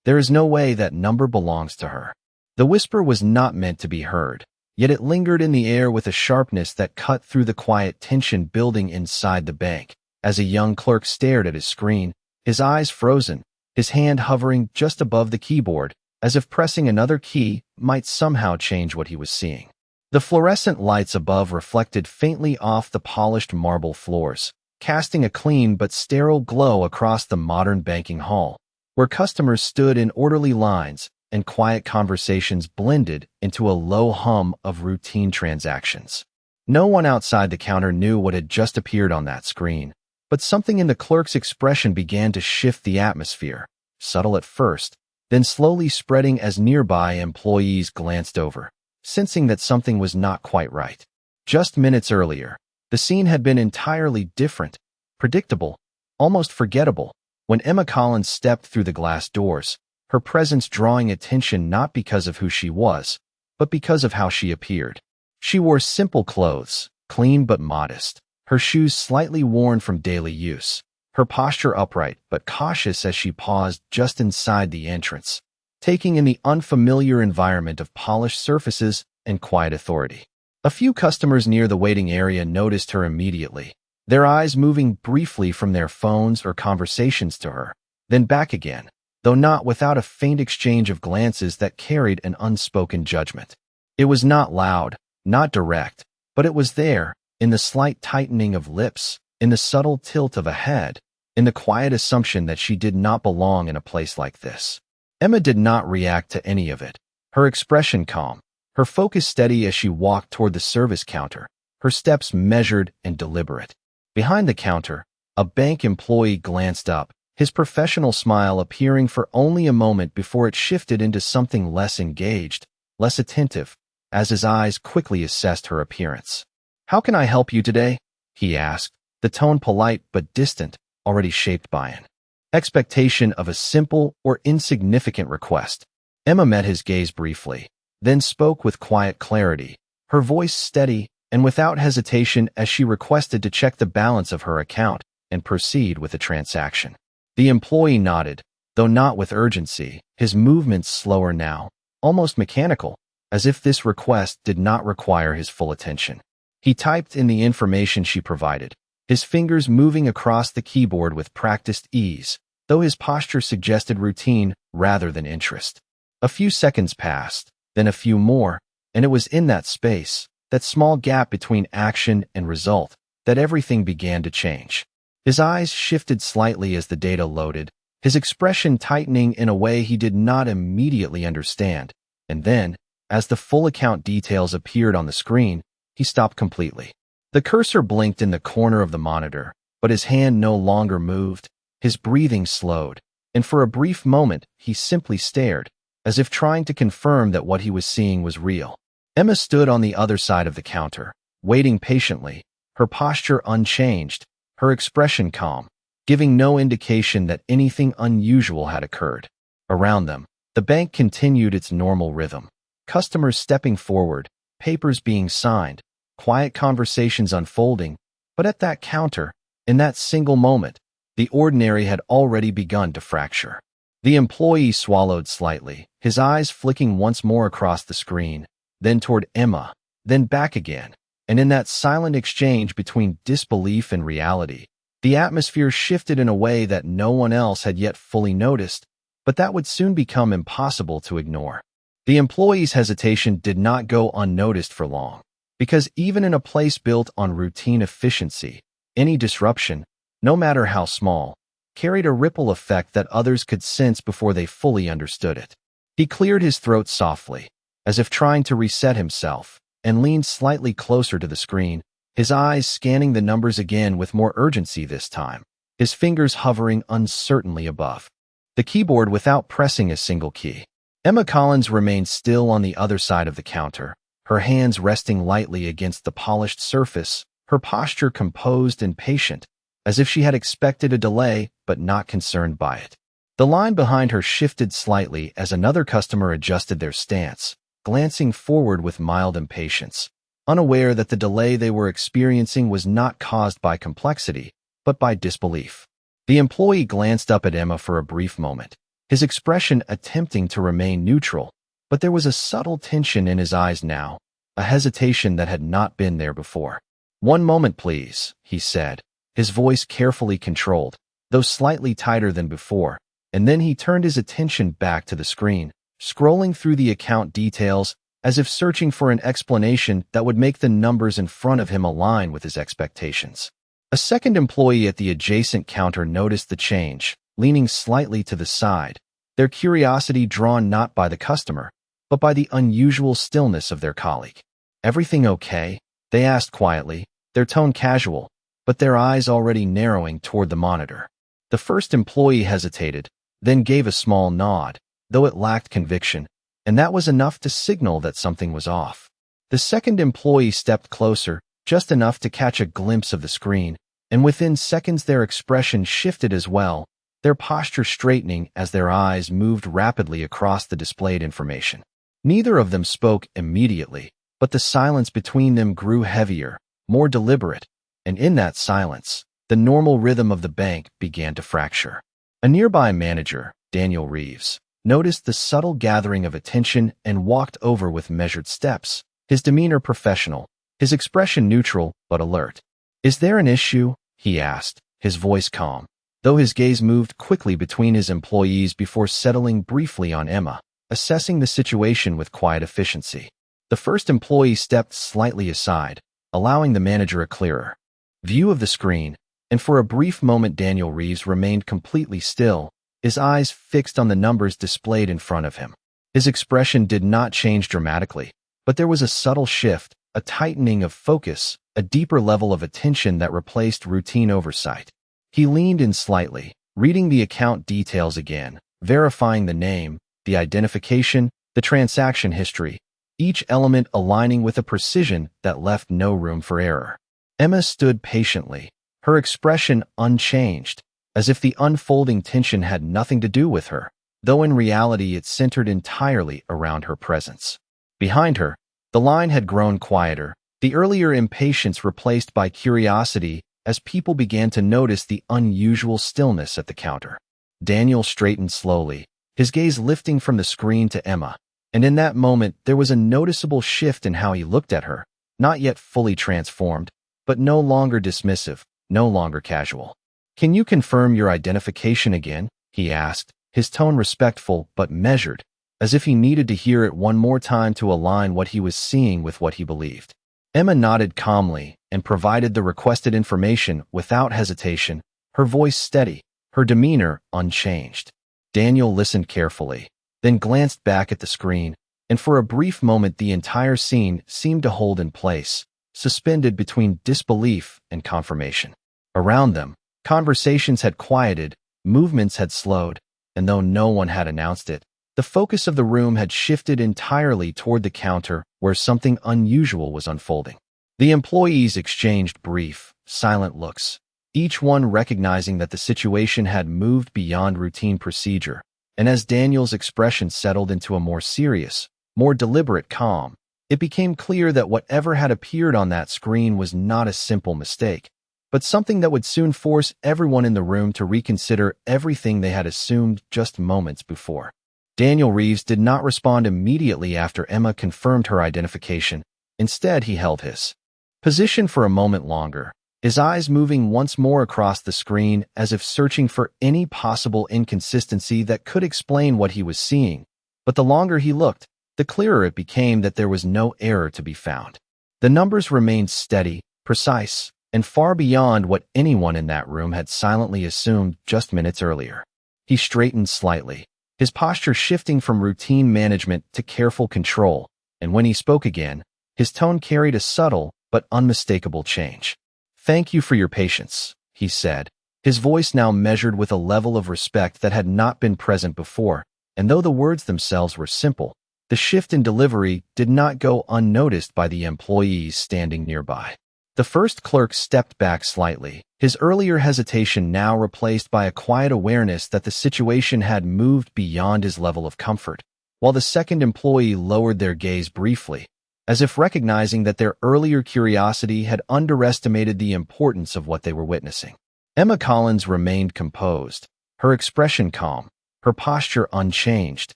There is no way that number belongs to her. The whisper was not meant to be heard, yet it lingered in the air with a sharpness that cut through the quiet tension building inside the bank. As a young clerk stared at his screen, his eyes frozen, his hand hovering just above the keyboard, as if pressing another key might somehow change what he was seeing. The fluorescent lights above reflected faintly off the polished marble floors, casting a clean but sterile glow across the modern banking hall, where customers stood in orderly lines and quiet conversations blended into a low hum of routine transactions. No one outside the counter knew what had just appeared on that screen, but something in the clerk's expression began to shift the atmosphere, subtle at first, then slowly spreading as nearby employees glanced over, sensing that something was not quite right. Just minutes earlier, the scene had been entirely different, predictable, almost forgettable, when Emma Collins stepped through the glass doors, her presence drawing attention not because of who she was, but because of how she appeared. She wore simple clothes, clean but modest, her shoes slightly worn from daily use, her posture upright but cautious as she paused just inside the entrance, taking in the unfamiliar environment of polished surfaces and quiet authority. A few customers near the waiting area noticed her immediately, their eyes moving briefly from their phones or conversations to her, then back again, though not without a faint exchange of glances that carried an unspoken judgment. It was not loud, not direct, but it was there, in the slight tightening of lips, in the subtle tilt of a head, in the quiet assumption that she did not belong in a place like this. Emma did not react to any of it, her expression calm, her focus steady as she walked toward the service counter, her steps measured and deliberate. Behind the counter, a bank employee glanced up, his professional smile appearing for only a moment before it shifted into something less engaged, less attentive, as his eyes quickly assessed her appearance. "How can I help you today?" he asked, the tone polite but distant, already shaped by an expectation of a simple or insignificant request. Emma met his gaze briefly, then spoke with quiet clarity, her voice steady and without hesitation as she requested to check the balance of her account and proceed with the transaction. The employee nodded, though not with urgency, his movements slower now, almost mechanical, as if this request did not require his full attention. He typed in the information she provided, his fingers moving across the keyboard with practiced ease, though his posture suggested routine rather than interest. A few seconds passed, then a few more, and it was in that space, that small gap between action and result, that everything began to change. His eyes shifted slightly as the data loaded, his expression tightening in a way he did not immediately understand, and then, as the full account details appeared on the screen, he stopped completely. The cursor blinked in the corner of the monitor, but his hand no longer moved, his breathing slowed, and for a brief moment he simply stared, as if trying to confirm that what he was seeing was real. Emma stood on the other side of the counter, waiting patiently, her posture unchanged, her expression calm, giving no indication that anything unusual had occurred. Around them, the bank continued its normal rhythm, customers stepping forward, papers being signed, quiet conversations unfolding, but at that counter, in that single moment, the ordinary had already begun to fracture. The employee swallowed slightly, his eyes flicking once more across the screen, then toward Emma, then back again, and in that silent exchange between disbelief and reality, the atmosphere shifted in a way that no one else had yet fully noticed, but that would soon become impossible to ignore. The employee's hesitation did not go unnoticed for long, because even in a place built on routine efficiency, any disruption, no matter how small, carried a ripple effect that others could sense before they fully understood it. He cleared his throat softly, as if trying to reset himself, and leaned slightly closer to the screen, his eyes scanning the numbers again with more urgency this time, his fingers hovering uncertainly above the keyboard without pressing a single key. Emma Collins remained still on the other side of the counter, her hands resting lightly against the polished surface, her posture composed and patient, as if she had expected a delay but not concerned by it. The line behind her shifted slightly as another customer adjusted their stance, glancing forward with mild impatience, unaware that the delay they were experiencing was not caused by complexity, but by disbelief. The employee glanced up at Emma for a brief moment, his expression attempting to remain neutral, but there was a subtle tension in his eyes now, a hesitation that had not been there before. "One moment, please," he said, his voice carefully controlled, though slightly tighter than before, and then he turned his attention back to the screen, scrolling through the account details as if searching for an explanation that would make the numbers in front of him align with his expectations. A second employee at the adjacent counter noticed the change, leaning slightly to the side, their curiosity drawn not by the customer, but by the unusual stillness of their colleague. "Everything okay?" they asked quietly, their tone casual, but their eyes already narrowing toward the monitor. The first employee hesitated, then gave a small nod, though it lacked conviction, and that was enough to signal that something was off. The second employee stepped closer, just enough to catch a glimpse of the screen, and within seconds their expression shifted as well, their posture straightening as their eyes moved rapidly across the displayed information. Neither of them spoke immediately, but the silence between them grew heavier, more deliberate, and in that silence, the normal rhythm of the bank began to fracture. A nearby manager, Daniel Reeves, noticed the subtle gathering of attention and walked over with measured steps, his demeanor professional, his expression neutral but alert. "Is there an issue?" he asked, his voice calm, though his gaze moved quickly between his employees before settling briefly on Emma, assessing the situation with quiet efficiency. The first employee stepped slightly aside, allowing the manager a clearer view of the screen, and for a brief moment Daniel Reeves remained completely still, his eyes fixed on the numbers displayed in front of him. His expression did not change dramatically, but there was a subtle shift, a tightening of focus, a deeper level of attention that replaced routine oversight. He leaned in slightly, reading the account details again, verifying the name, the identification, the transaction history, each element aligning with a precision that left no room for error. Emma stood patiently, her expression unchanged, as if the unfolding tension had nothing to do with her, though in reality it centered entirely around her presence. Behind her, the line had grown quieter, the earlier impatience replaced by curiosity as people began to notice the unusual stillness at the counter. Daniel straightened slowly, his gaze lifting from the screen to Emma, and in that moment there was a noticeable shift in how he looked at her, not yet fully transformed, but no longer dismissive, no longer casual. "Can you confirm your identification again?" he asked, his tone respectful but measured, as if he needed to hear it one more time to align what he was seeing with what he believed. Emma nodded calmly and provided the requested information without hesitation, her voice steady, her demeanor unchanged. Daniel listened carefully, then glanced back at the screen, and for a brief moment the entire scene seemed to hold in place, suspended between disbelief and confirmation. Around them, conversations had quieted, movements had slowed, and though no one had announced it, the focus of the room had shifted entirely toward the counter where something unusual was unfolding. The employees exchanged brief, silent looks, each one recognizing that the situation had moved beyond routine procedure, and as Daniel's expression settled into a more serious, more deliberate calm, it became clear that whatever had appeared on that screen was not a simple mistake, but something that would soon force everyone in the room to reconsider everything they had assumed just moments before. Daniel Reeves did not respond immediately after Emma confirmed her identification. Instead, he held his position for a moment longer, his eyes moving once more across the screen as if searching for any possible inconsistency that could explain what he was seeing. But the longer he looked, the clearer it became that there was no error to be found. The numbers remained steady, precise, and far beyond what anyone in that room had silently assumed just minutes earlier. He straightened slightly, his posture shifting from routine management to careful control, and when he spoke again, his tone carried a subtle but unmistakable change. "Thank you for your patience," he said, his voice now measured with a level of respect that had not been present before, and though the words themselves were simple, the shift in delivery did not go unnoticed by the employees standing nearby. The first clerk stepped back slightly, his earlier hesitation now replaced by a quiet awareness that the situation had moved beyond his level of comfort, while the second employee lowered their gaze briefly, as if recognizing that their earlier curiosity had underestimated the importance of what they were witnessing. Emma Collins remained composed, her expression calm, her posture unchanged,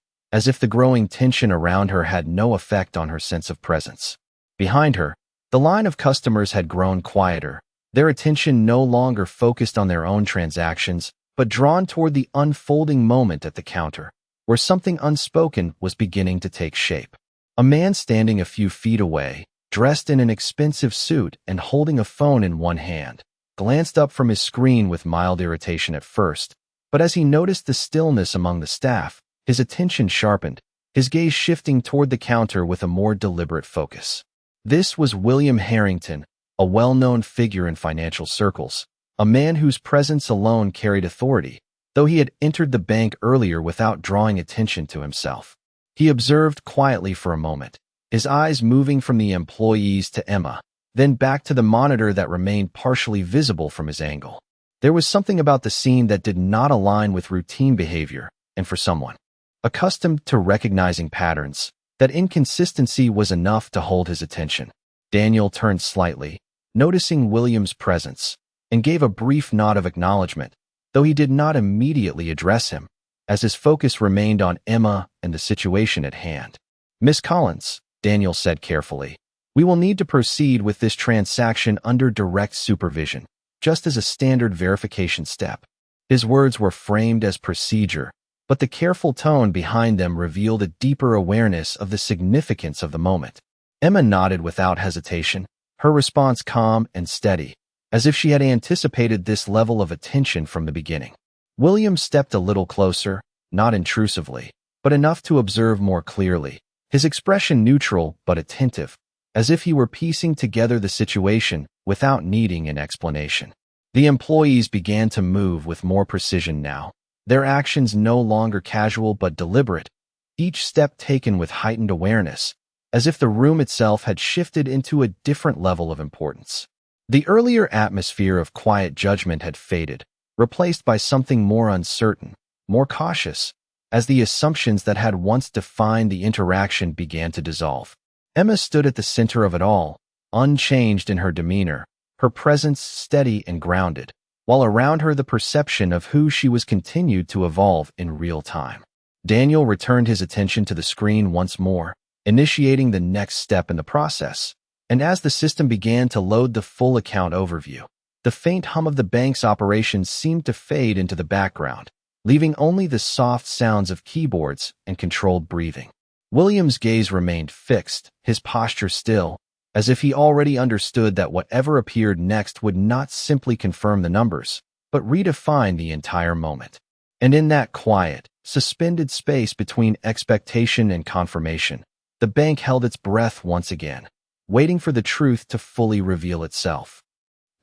as if the growing tension around her had no effect on her sense of presence. Behind her, the line of customers had grown quieter, their attention no longer focused on their own transactions, but drawn toward the unfolding moment at the counter, where something unspoken was beginning to take shape. A man standing a few feet away, dressed in an expensive suit and holding a phone in one hand, glanced up from his screen with mild irritation at first, but as he noticed the stillness among the staff, his attention sharpened, his gaze shifting toward the counter with a more deliberate focus. This was William Harrington, a well-known figure in financial circles, a man whose presence alone carried authority, though he had entered the bank earlier without drawing attention to himself. He observed quietly for a moment, his eyes moving from the employees to Emma, then back to the monitor that remained partially visible from his angle. There was something about the scene that did not align with routine behavior, and for someone accustomed to recognizing patterns, that inconsistency was enough to hold his attention. Daniel turned slightly, noticing William's presence, and gave a brief nod of acknowledgement, though he did not immediately address him, as his focus remained on Emma and the situation at hand. "Miss Collins," Daniel said carefully, "we will need to proceed with this transaction under direct supervision, just as a standard verification step." His words were framed as procedure, but the careful tone behind them revealed a deeper awareness of the significance of the moment. Emma nodded without hesitation, her response calm and steady, as if she had anticipated this level of attention from the beginning. William stepped a little closer, not intrusively, but enough to observe more clearly, his expression neutral but attentive, as if he were piecing together the situation without needing an explanation. The employees began to move with more precision now, their actions no longer casual but deliberate, each step taken with heightened awareness, as if the room itself had shifted into a different level of importance. The earlier atmosphere of quiet judgment had faded, replaced by something more uncertain, more cautious, as the assumptions that had once defined the interaction began to dissolve. Emma stood at the center of it all, unchanged in her demeanor, her presence steady and grounded, while around her the perception of who she was continued to evolve in real time. Daniel returned his attention to the screen once more, initiating the next step in the process, and as the system began to load the full account overview, the faint hum of the bank's operations seemed to fade into the background, leaving only the soft sounds of keyboards and controlled breathing. William's gaze remained fixed, his posture still, as if he already understood that whatever appeared next would not simply confirm the numbers, but redefine the entire moment. And in that quiet, suspended space between expectation and confirmation, the bank held its breath once again, waiting for the truth to fully reveal itself.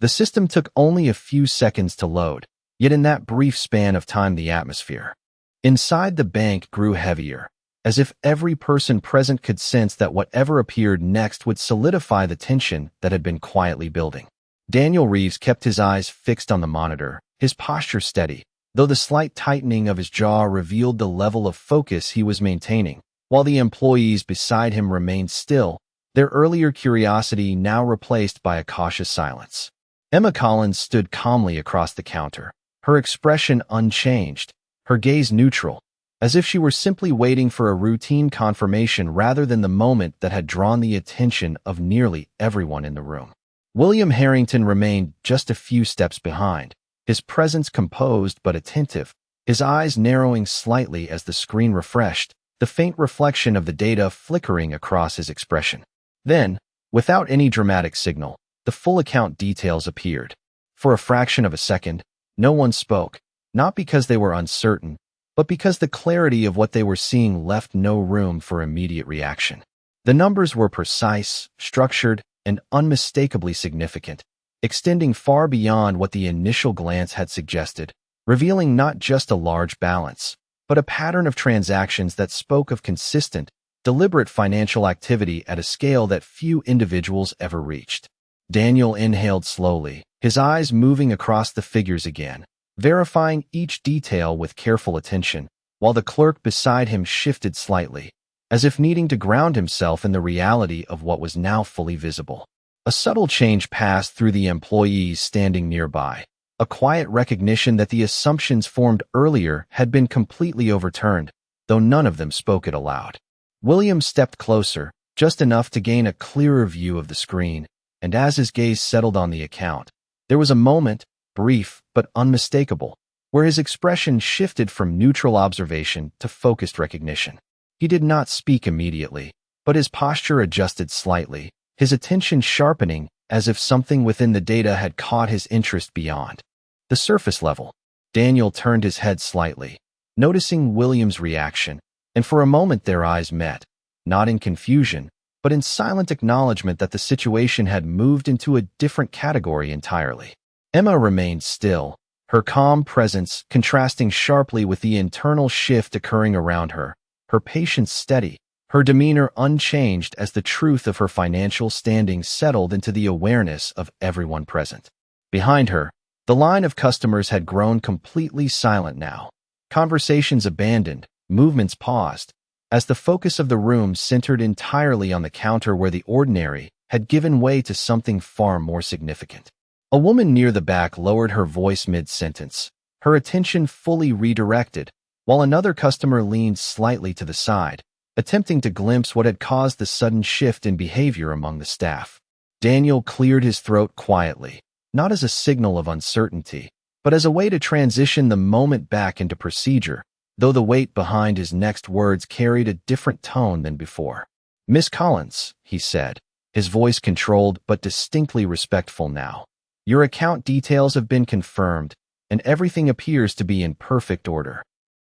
The system took only a few seconds to load, yet in that brief span of time the atmosphere inside the bank grew heavier, as if every person present could sense that whatever appeared next would solidify the tension that had been quietly building. Daniel Reeves kept his eyes fixed on the monitor, his posture steady, though the slight tightening of his jaw revealed the level of focus he was maintaining, while the employees beside him remained still, their earlier curiosity now replaced by a cautious silence. Emma Collins stood calmly across the counter, her expression unchanged, her gaze neutral, as if she were simply waiting for a routine confirmation rather than the moment that had drawn the attention of nearly everyone in the room. William Harrington remained just a few steps behind, his presence composed but attentive, his eyes narrowing slightly as the screen refreshed, the faint reflection of the data flickering across his expression. Then, without any dramatic signal, the full account details appeared. For a fraction of a second, no one spoke, not because they were uncertain, but because the clarity of what they were seeing left no room for immediate reaction. The numbers were precise, structured, and unmistakably significant, extending far beyond what the initial glance had suggested, revealing not just a large balance, but a pattern of transactions that spoke of consistent, deliberate financial activity at a scale that few individuals ever reached. Daniel inhaled slowly, his eyes moving across the figures again, verifying each detail with careful attention, while the clerk beside him shifted slightly, as if needing to ground himself in the reality of what was now fully visible. A subtle change passed through the employees standing nearby. a quiet recognition that the assumptions formed earlier had been completely overturned, though none of them spoke it aloud. William stepped closer, just enough to gain a clearer view of the screen, and as his gaze settled on the account, there was a moment, brief but unmistakable, where his expression shifted from neutral observation to focused recognition. He did not speak immediately, but his posture adjusted slightly, his attention sharpening as if something within the data had caught his interest beyond the surface level. Daniel turned his head slightly, noticing William's reaction, and for a moment their eyes met, not in confusion, but in silent acknowledgement that the situation had moved into a different category entirely. Emma remained still, her calm presence contrasting sharply with the internal shift occurring around her, her patience steady, her demeanor unchanged as the truth of her financial standing settled into the awareness of everyone present. Behind her, the line of customers had grown completely silent now. Conversations abandoned, movements paused, as the focus of the room centered entirely on the counter where the ordinary had given way to something far more significant. A woman near the back lowered her voice mid-sentence, her attention fully redirected, while another customer leaned slightly to the side, attempting to glimpse what had caused the sudden shift in behavior among the staff. Daniel cleared his throat quietly, not as a signal of uncertainty, but as a way to transition the moment back into procedure, though the weight behind his next words carried a different tone than before. "Miss Collins," he said, his voice controlled but distinctly respectful now. "Your account details have been confirmed, and everything appears to be in perfect order."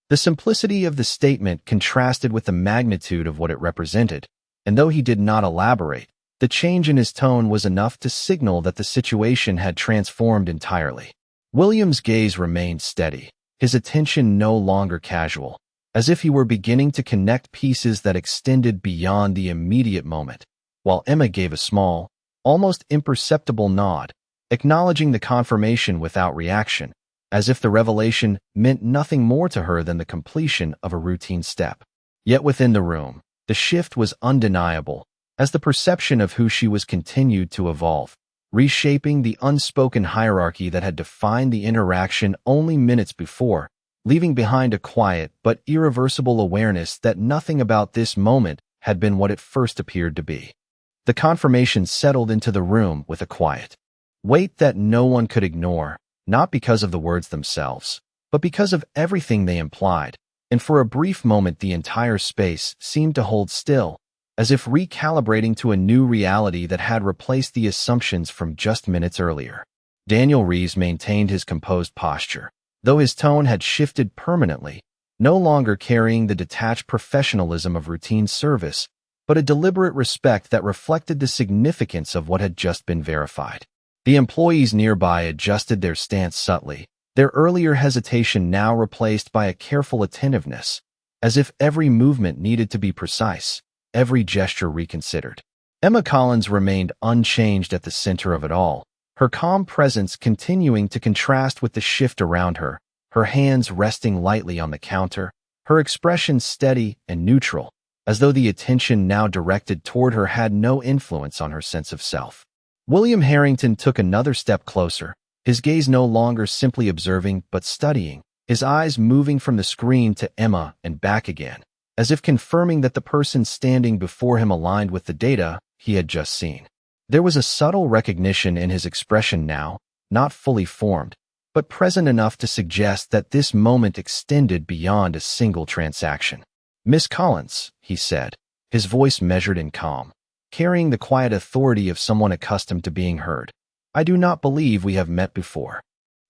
The simplicity of the statement contrasted with the magnitude of what it represented, and though he did not elaborate, the change in his tone was enough to signal that the situation had transformed entirely. William's gaze remained steady, his attention no longer casual, as if he were beginning to connect pieces that extended beyond the immediate moment, while Emma gave a small, almost imperceptible nod, acknowledging the confirmation without reaction, as if the revelation meant nothing more to her than the completion of a routine step. Yet within the room, the shift was undeniable, as the perception of who she was continued to evolve, reshaping the unspoken hierarchy that had defined the interaction only minutes before, leaving behind a quiet but irreversible awareness that nothing about this moment had been what it first appeared to be. The confirmation settled into the room with a quiet weight that no one could ignore, not because of the words themselves, but because of everything they implied, and for a brief moment the entire space seemed to hold still, as if recalibrating to a new reality that had replaced the assumptions from just minutes earlier. Daniel Reeves maintained his composed posture, though his tone had shifted permanently, no longer carrying the detached professionalism of routine service, but a deliberate respect that reflected the significance of what had just been verified. The employees nearby adjusted their stance subtly, their earlier hesitation now replaced by a careful attentiveness, as if every movement needed to be precise, every gesture reconsidered. Emma Collins remained unchanged at the center of it all, her calm presence continuing to contrast with the shift around her, her hands resting lightly on the counter, her expression steady and neutral, as though the attention now directed toward her had no influence on her sense of self. William Harrington took another step closer, his gaze no longer simply observing but studying, his eyes moving from the screen to Emma and back again, as if confirming that the person standing before him aligned with the data he had just seen. There was a subtle recognition in his expression now, not fully formed, but present enough to suggest that this moment extended beyond a single transaction. "Miss Collins," he said, his voice measured and calm, carrying the quiet authority of someone accustomed to being heard. "I do not believe we have met before."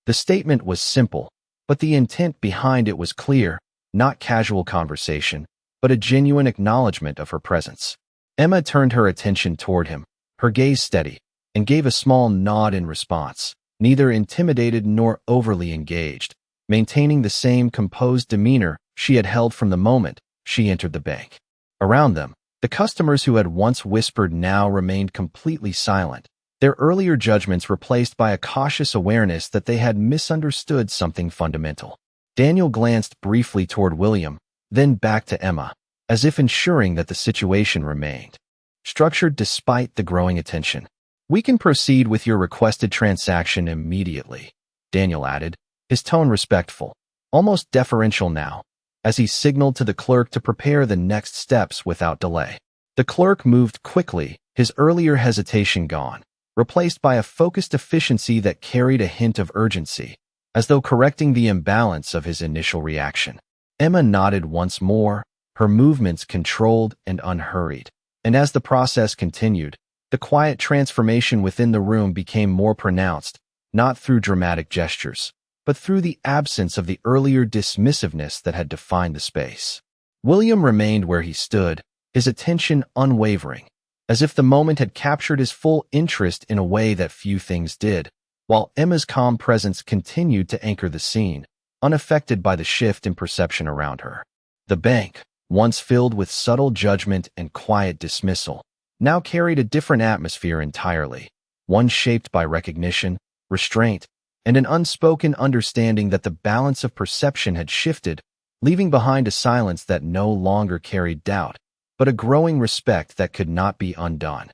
The statement was simple, but the intent behind it was clear, not casual conversation, but a genuine acknowledgement of her presence. Emma turned her attention toward him, her gaze steady, and gave a small nod in response, neither intimidated nor overly engaged, maintaining the same composed demeanor she had held from the moment she entered the bank. Around them, the customers who had once whispered now remained completely silent, their earlier judgments replaced by a cautious awareness that they had misunderstood something fundamental. Daniel glanced briefly toward William, then back to Emma, as if ensuring that the situation remained structured despite the growing attention. "We can proceed with your requested transaction immediately." Daniel added, his tone respectful, almost deferential now, as he signaled to the clerk to prepare the next steps without delay. The clerk moved quickly, his earlier hesitation gone, replaced by a focused efficiency that carried a hint of urgency, as though correcting the imbalance of his initial reaction. Emma nodded once more, her movements controlled and unhurried. And as the process continued, the quiet transformation within the room became more pronounced, not through dramatic gestures, but through the absence of the earlier dismissiveness that had defined the space. William remained where he stood, his attention unwavering, as if the moment had captured his full interest in a way that few things did, while Emma's calm presence continued to anchor the scene, unaffected by the shift in perception around her. The bank, once filled with subtle judgment and quiet dismissal, now carried a different atmosphere entirely, one shaped by recognition, restraint, and an unspoken understanding that the balance of perception had shifted, leaving behind a silence that no longer carried doubt, but a growing respect that could not be undone.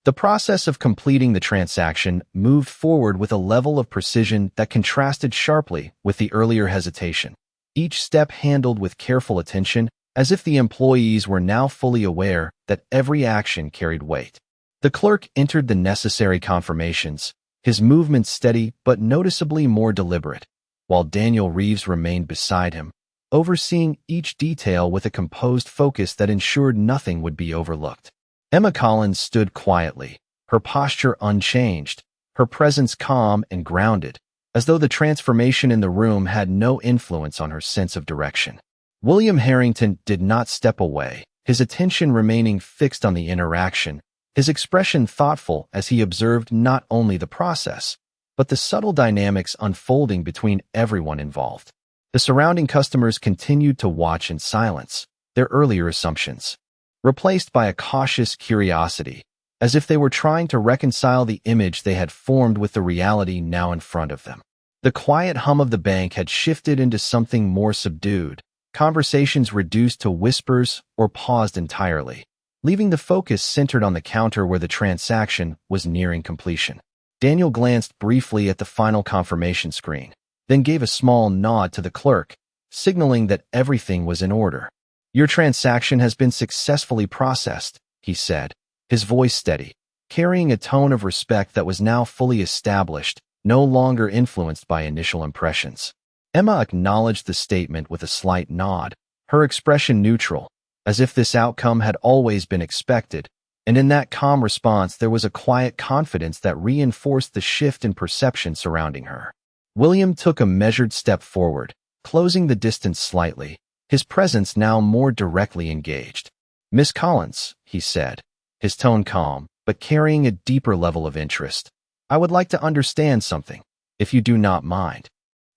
The process of completing the transaction moved forward with a level of precision that contrasted sharply with the earlier hesitation, each step handled with careful attention, as if the employees were now fully aware that every action carried weight. The clerk entered the necessary confirmations, his movements steady but noticeably more deliberate, while Daniel Reeves remained beside him, overseeing each detail with a composed focus that ensured nothing would be overlooked. Emma Collins stood quietly, her posture unchanged, her presence calm and grounded, as though the transformation in the room had no influence on her sense of direction. William Harrington did not step away, his attention remaining fixed on the interaction, his expression thoughtful as he observed not only the process, but the subtle dynamics unfolding between everyone involved. The surrounding customers continued to watch in silence, their earlier assumptions replaced by a cautious curiosity, as if they were trying to reconcile the image they had formed with the reality now in front of them. The quiet hum of the bank had shifted into something more subdued, conversations reduced to whispers or paused entirely, leaving the focus centered on the counter where the transaction was nearing completion. Daniel glanced briefly at the final confirmation screen, then gave a small nod to the clerk, signaling that everything was in order. "Your transaction has been successfully processed," he said, his voice steady, carrying a tone of respect that was now fully established, no longer influenced by initial impressions. Emma acknowledged the statement with a slight nod, her expression neutral, as if this outcome had always been expected, and in that calm response there was a quiet confidence that reinforced the shift in perception surrounding her. William took a measured step forward, closing the distance slightly, his presence now more directly engaged. "Miss Collins," he said, his tone calm, but carrying a deeper level of interest, "I would like to understand something, if you do not mind."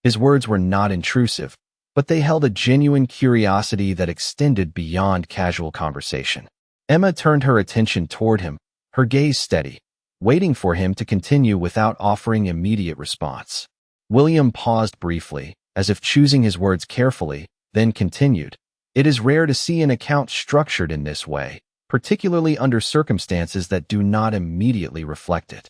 His words were not intrusive, but they held a genuine curiosity that extended beyond casual conversation. Emma turned her attention toward him, her gaze steady, waiting for him to continue without offering immediate response. William paused briefly, as if choosing his words carefully, then continued. "It is rare to see an account structured in this way, particularly under circumstances that do not immediately reflect it."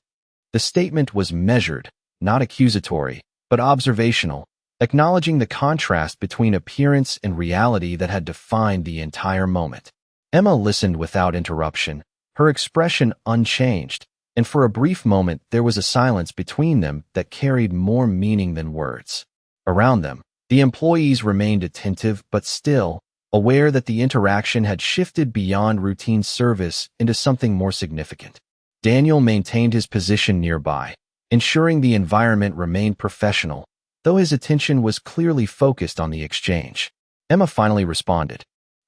The statement was measured, not accusatory, but observational, acknowledging the contrast between appearance and reality that had defined the entire moment. Emma listened without interruption, her expression unchanged, and for a brief moment there was a silence between them that carried more meaning than words. Around them, the employees remained attentive but still, aware that the interaction had shifted beyond routine service into something more significant. Daniel maintained his position nearby, ensuring the environment remained professional, though his attention was clearly focused on the exchange. Emma finally responded,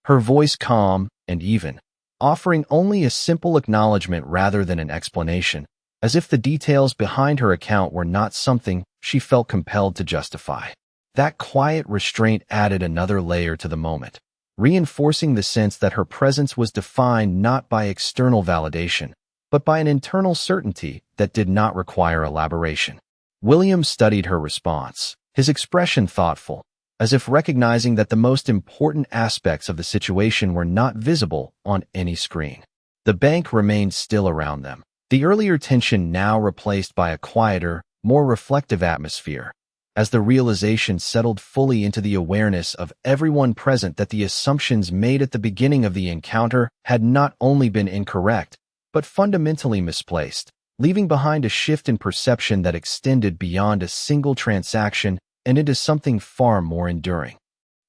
her voice calm and even, offering only a simple acknowledgement rather than an explanation, as if the details behind her account were not something she felt compelled to justify. That quiet restraint added another layer to the moment, reinforcing the sense that her presence was defined not by external validation, but by an internal certainty that did not require elaboration. William studied her response, his expression thoughtful, as if recognizing that the most important aspects of the situation were not visible on any screen. The bank remained still around them, the earlier tension now replaced by a quieter, more reflective atmosphere, as the realization settled fully into the awareness of everyone present that the assumptions made at the beginning of the encounter had not only been incorrect, but fundamentally misplaced, leaving behind a shift in perception that extended beyond a single transaction and into something far more enduring.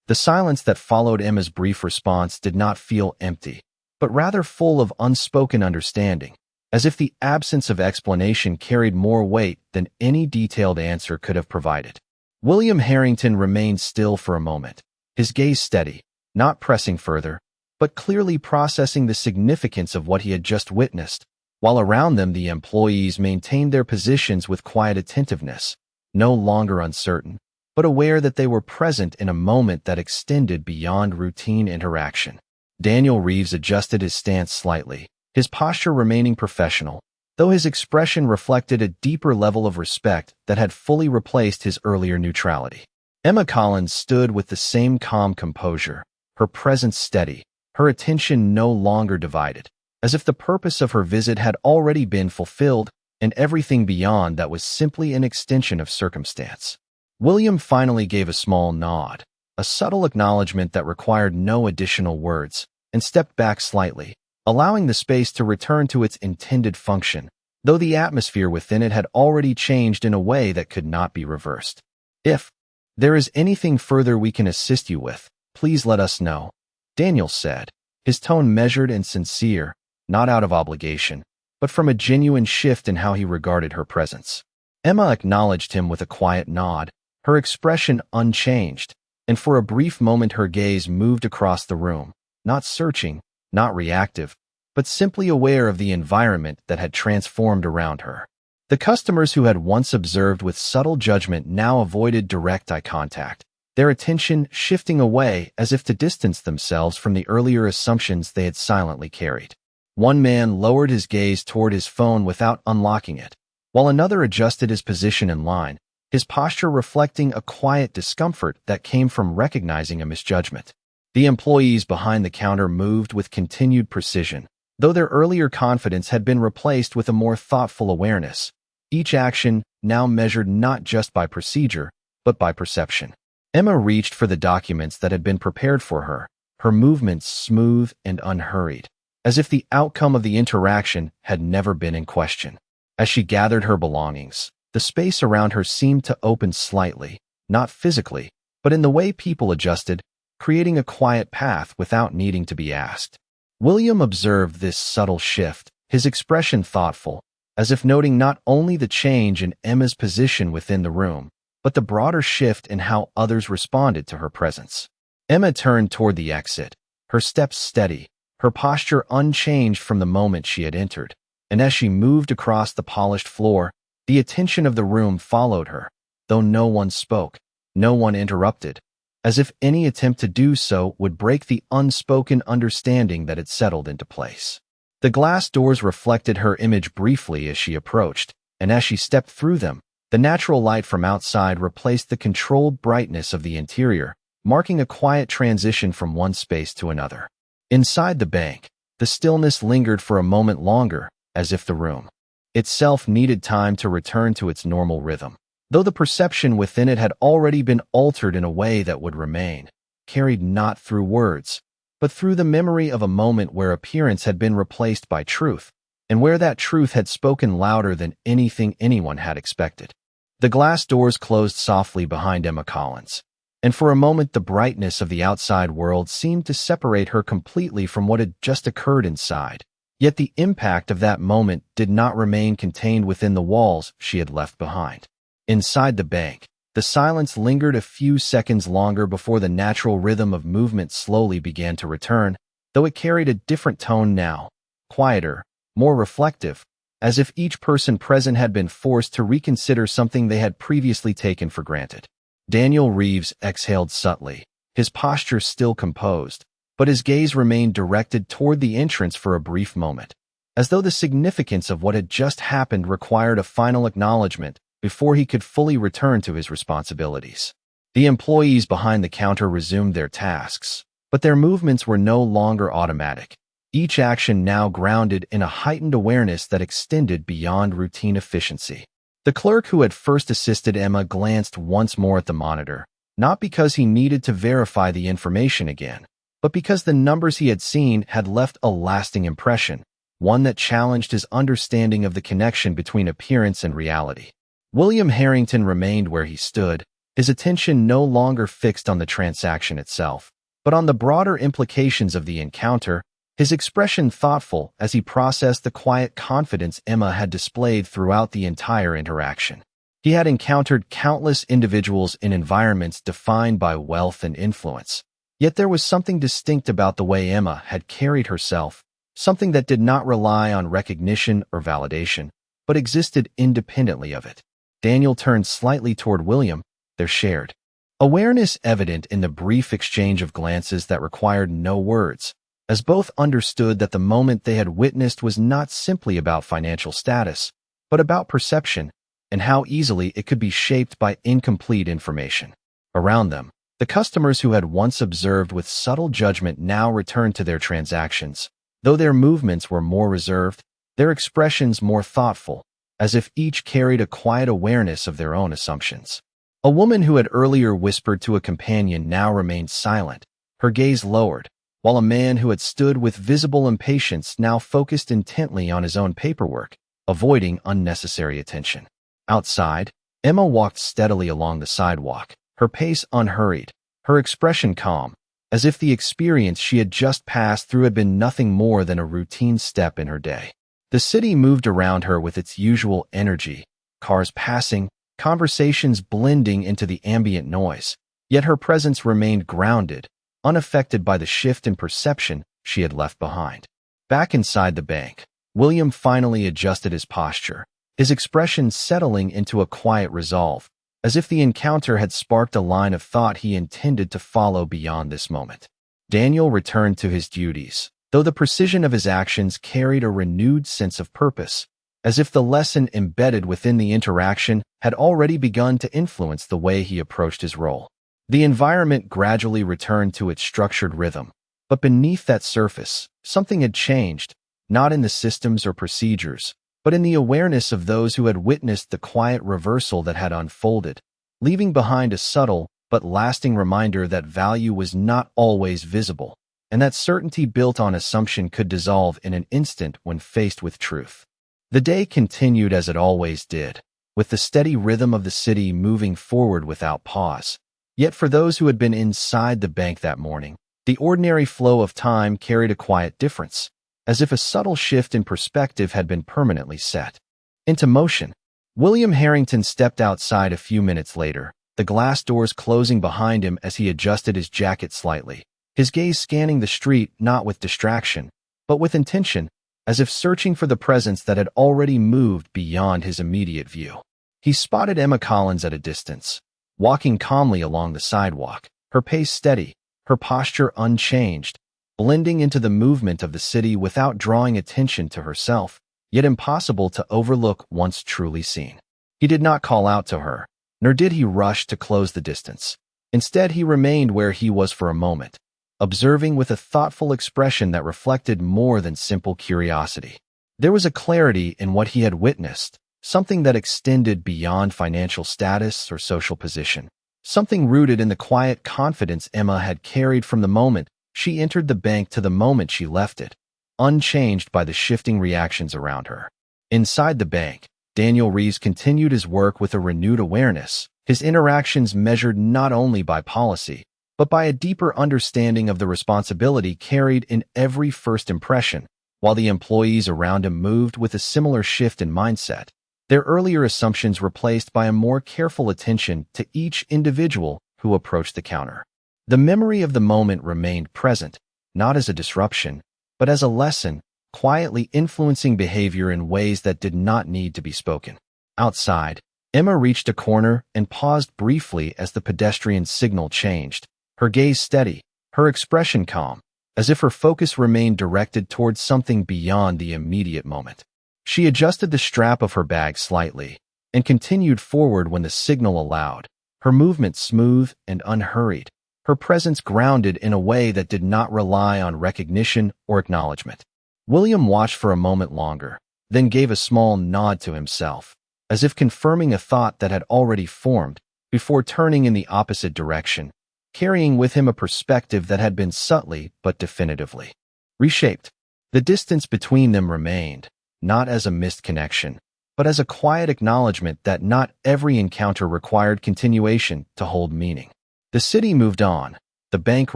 The silence that followed Emma's brief response did not feel empty, but rather full of unspoken understanding, as if the absence of explanation carried more weight than any detailed answer could have provided. William Harrington remained still for a moment, his gaze steady, not pressing further, but clearly processing the significance of what he had just witnessed, while around them the employees maintained their positions with quiet attentiveness, no longer uncertain, but aware that they were present in a moment that extended beyond routine interaction. Daniel Reeves adjusted his stance slightly, his posture remaining professional, though his expression reflected a deeper level of respect that had fully replaced his earlier neutrality. Emma Collins stood with the same calm composure, her presence steady, her attention no longer divided, as if the purpose of her visit had already been fulfilled and everything beyond that was simply an extension of circumstance. William finally gave a small nod, a subtle acknowledgement that required no additional words, and stepped back slightly, allowing the space to return to its intended function, though the atmosphere within it had already changed in a way that could not be reversed. "If there is anything further we can assist you with, please let us know," Daniel said, his tone measured and sincere, not out of obligation, but from a genuine shift in how he regarded her presence. Emma acknowledged him with a quiet nod, her expression unchanged, and for a brief moment her gaze moved across the room, not searching, not reactive, but simply aware of the environment that had transformed around her. The customers who had once observed with subtle judgment now avoided direct eye contact, their attention shifting away as if to distance themselves from the earlier assumptions they had silently carried. One man lowered his gaze toward his phone without unlocking it, while another adjusted his position in line, his posture reflecting a quiet discomfort that came from recognizing a misjudgment. The employees behind the counter moved with continued precision, though their earlier confidence had been replaced with a more thoughtful awareness, each action now measured not just by procedure, but by perception. Emma reached for the documents that had been prepared for her, her movements smooth and unhurried, as if the outcome of the interaction had never been in question. As she gathered her belongings, the space around her seemed to open slightly, not physically, but in the way people adjusted, creating a quiet path without needing to be asked. William observed this subtle shift, his expression thoughtful, as if noting not only the change in Emma's position within the room, but the broader shift in how others responded to her presence. Emma turned toward the exit, her steps steady, her posture unchanged from the moment she had entered, and as she moved across the polished floor, the attention of the room followed her, though no one spoke, no one interrupted, as if any attempt to do so would break the unspoken understanding that had settled into place. The glass doors reflected her image briefly as she approached, and as she stepped through them, the natural light from outside replaced the controlled brightness of the interior, marking a quiet transition from one space to another. Inside the bank, the stillness lingered for a moment longer, as if the room itself needed time to return to its normal rhythm, though the perception within it had already been altered in a way that would remain, carried not through words, but through the memory of a moment where appearance had been replaced by truth, and where that truth had spoken louder than anything anyone had expected. The glass doors closed softly behind Emma Collins, and for a moment the brightness of the outside world seemed to separate her completely from what had just occurred inside. Yet the impact of that moment did not remain contained within the walls she had left behind. Inside the bank, the silence lingered a few seconds longer before the natural rhythm of movement slowly began to return, though it carried a different tone now, quieter, more reflective, as if each person present had been forced to reconsider something they had previously taken for granted. Daniel Reeves exhaled subtly, his posture still composed, but his gaze remained directed toward the entrance for a brief moment, as though the significance of what had just happened required a final acknowledgement before he could fully return to his responsibilities. The employees behind the counter resumed their tasks, but their movements were no longer automatic, each action now grounded in a heightened awareness that extended beyond routine efficiency. The clerk who had first assisted Emma glanced once more at the monitor, not because he needed to verify the information again, but because the numbers he had seen had left a lasting impression, one that challenged his understanding of the connection between appearance and reality. William Harrington remained where he stood, his attention no longer fixed on the transaction itself, but on the broader implications of the encounter, his expression thoughtful as he processed the quiet confidence Emma had displayed throughout the entire interaction. He had encountered countless individuals in environments defined by wealth and influence, yet there was something distinct about the way Emma had carried herself, something that did not rely on recognition or validation, but existed independently of it. Daniel turned slightly toward William, their shared awareness evident in the brief exchange of glances that required no words, as both understood that the moment they had witnessed was not simply about financial status, but about perception and how easily it could be shaped by incomplete information. Around them, the customers who had once observed with subtle judgment now returned to their transactions, though their movements were more reserved, their expressions more thoughtful, as if each carried a quiet awareness of their own assumptions. A woman who had earlier whispered to a companion now remained silent, her gaze lowered, while a man who had stood with visible impatience now focused intently on his own paperwork, avoiding unnecessary attention. Outside, Emma walked steadily along the sidewalk, her pace unhurried, her expression calm, as if the experience she had just passed through had been nothing more than a routine step in her day. The city moved around her with its usual energy, cars passing, conversations blending into the ambient noise, yet her presence remained grounded, unaffected by the shift in perception she had left behind. Back inside the bank, William finally adjusted his posture, his expression settling into a quiet resolve, as if the encounter had sparked a line of thought he intended to follow beyond this moment. Daniel returned to his duties, though the precision of his actions carried a renewed sense of purpose, as if the lesson embedded within the interaction had already begun to influence the way he approached his role. The environment gradually returned to its structured rhythm, but beneath that surface, something had changed, not in the systems or procedures, but in the awareness of those who had witnessed the quiet reversal that had unfolded, leaving behind a subtle but lasting reminder that value was not always visible, and that certainty built on assumption could dissolve in an instant when faced with truth. The day continued as it always did, with the steady rhythm of the city moving forward without pause. Yet for those who had been inside the bank that morning, the ordinary flow of time carried a quiet difference, as if a subtle shift in perspective had been permanently set into motion. William Harrington stepped outside a few minutes later, the glass doors closing behind him as he adjusted his jacket slightly, his gaze scanning the street not with distraction, but with intention, as if searching for the presence that had already moved beyond his immediate view. He spotted Emma Collins at a distance, walking calmly along the sidewalk, her pace steady, her posture unchanged, blending into the movement of the city without drawing attention to herself, yet impossible to overlook once truly seen. He did not call out to her, nor did he rush to close the distance. Instead, he remained where he was for a moment, observing with a thoughtful expression that reflected more than simple curiosity. There was a clarity in what he had witnessed, something that extended beyond financial status or social position, something rooted in the quiet confidence Emma had carried from the moment she entered the bank to the moment she left it, unchanged by the shifting reactions around her. Inside the bank, Daniel Reeves continued his work with a renewed awareness, his interactions measured not only by policy, but by a deeper understanding of the responsibility carried in every first impression, while the employees around him moved with a similar shift in mindset, their earlier assumptions replaced by a more careful attention to each individual who approached the counter. The memory of the moment remained present, not as a disruption, but as a lesson, quietly influencing behavior in ways that did not need to be spoken. Outside, Emma reached a corner and paused briefly as the pedestrian signal changed, her gaze steady, her expression calm, as if her focus remained directed towards something beyond the immediate moment. She adjusted the strap of her bag slightly and continued forward when the signal allowed, her movement smooth and unhurried, her presence grounded in a way that did not rely on recognition or acknowledgement. William watched for a moment longer, then gave a small nod to himself, as if confirming a thought that had already formed, before turning in the opposite direction, carrying with him a perspective that had been subtly but definitively reshaped. The distance between them remained, not as a missed connection, but as a quiet acknowledgement that not every encounter required continuation to hold meaning. The city moved on, the bank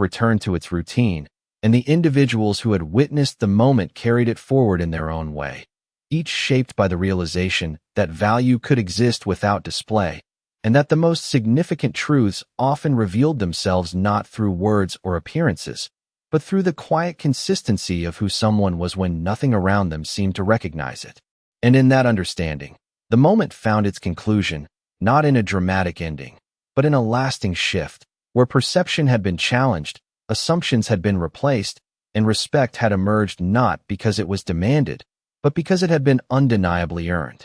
returned to its routine, and the individuals who had witnessed the moment carried it forward in their own way, each shaped by the realization that value could exist without display, and that the most significant truths often revealed themselves not through words or appearances, but through the quiet consistency of who someone was when nothing around them seemed to recognize it. And in that understanding, the moment found its conclusion, not in a dramatic ending, but in a lasting shift, where perception had been challenged, assumptions had been replaced, and respect had emerged not because it was demanded, but because it had been undeniably earned.